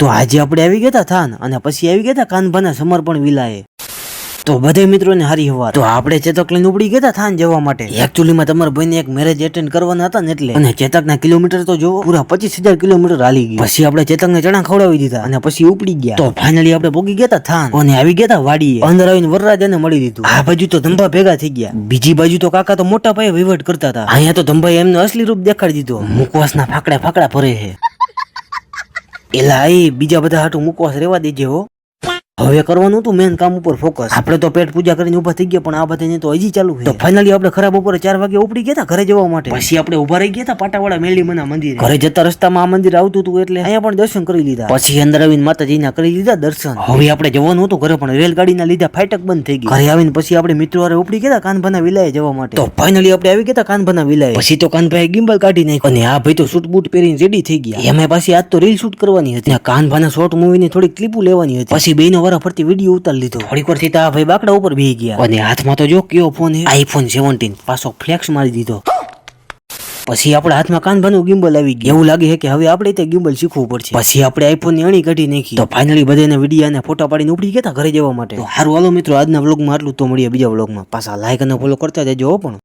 તો આજે આપણે આવી ગયા હતા થાન અને પછી આવી ગયા હતા કાનભાના સમર્પણ વિલાએ. તો બધે મિત્રોને હારી હવાર. તો આપણે ચેતક લઈને ઉપડી ગયા હતા થાન જવા માટે. એકચ્યુઅલીમાં તમારા ભાઈને એક મેરેજ એટેન્ડ કરવાના હતા ને એટલે. અને ચેતકના કિલોમીટર તો જોવો, પૂરા 25,000 કિલોમીટર હાલી ગયા. પછી આપણે ચેતકને ચણા ખવડાવી દીધા અને પછી ઉપડી ગયા. તો ફાઇનલી આપણે પોગી ગયા હતા થાન અને આવી ગયા હતા વાડીએ. અંદર આવીને વરરાજાને મળી દીધું. આ બાજુ તો ધંભા ભેગા થઈ ગયા, બીજી બાજુ તો કાકા તો મોટા પાયે વહીવટ કરતા હતા. અહીંયા તો ધંભાએ એમનો અસલી રૂપ દેખાડી દીધો. મુકવાસના ફાકડા ફાકડા ભરે છે. એલા એ બીજા બધા હાટું મુકવાસ રેવા દેજે હો. હવે કરવાનું હતું મેન કામ ઉપર ફોકસ. આપણે તો પેટ પૂજા કરીને ઉભા થઈ ગયા, પણ આ બધાને તો હજી ચાલુ છે. તો ફાઇનલી આપણે ખરાબ બપોરે 4 વાગે ઉપડી ગયા હતા ઘરે જવા માટે. પછી આપણે ઉભા રહી ગયા હતા પાટાવાળા મેલીમાના મંદિરે. ઘરે જતા રસ્તામાં આ મંદિર આવતું હતું એટલે અહીંયા પણ દર્શન કરી લીધા. પછી અંદર આવીને માતાજીના કરી લીધા દર્શન. હવે આપણે જવાનું હતું ઘરે, પણ રેલગાડીના લીધા ફાટક બંધ થઈ ગઈ. ઘરે આવીને પછી આપણે મિત્રો હારે ઉપડી ગયા કાનભાના વિલાએ જવા માટે. તો ફાઇનલી આપણે આવી ગયા કાનભાના વિલાએ. પછી તો કાનભાઈ ગિમ્બલ કાઢી નાખ્યું અને આ ભાઈ તો શૂટ બૂટ પહેરીને રેડી થઈ ગયા. એમાં પાછી આજ તો રીલ શૂટ કરવાની હતી. કાનભાના શોર્ટ મૂવીની થોડી ક્લિપો લેવાની હતી. પછી બેનો વારા ફરતી વિડીયો ઉતારી લીધો. થોડીક વાર થી આ ભાઈ બાકડા ઉપર બેહી ગયા અને હાથમાં તો જો કયો ફોન છે, આઈફોન 17. પાછો ફ્લેક્સ મારી દીધો. પછી આપણે હાથમાં કાનભાનું ગિમ્બલ આવી ગયું. એવું લાગે છે કે હવે આપણે તે ગિમ્બલ શીખવું પડશે. પછી આપણે આઈફોન ની અણી કાઢી નાખી. તો ફાઇનલી બધાના વિડીયો અને ફોટા પાડીને ઉપડી ગયા ઘરે જવા માટે. તો સારું હાલો મિત્રો, આજના વ્લોગમાં આટલું. તો મળીએ બીજા વ્લોગમાં. પાછા લાઈક અને ફોલો કરતા જજો પણ.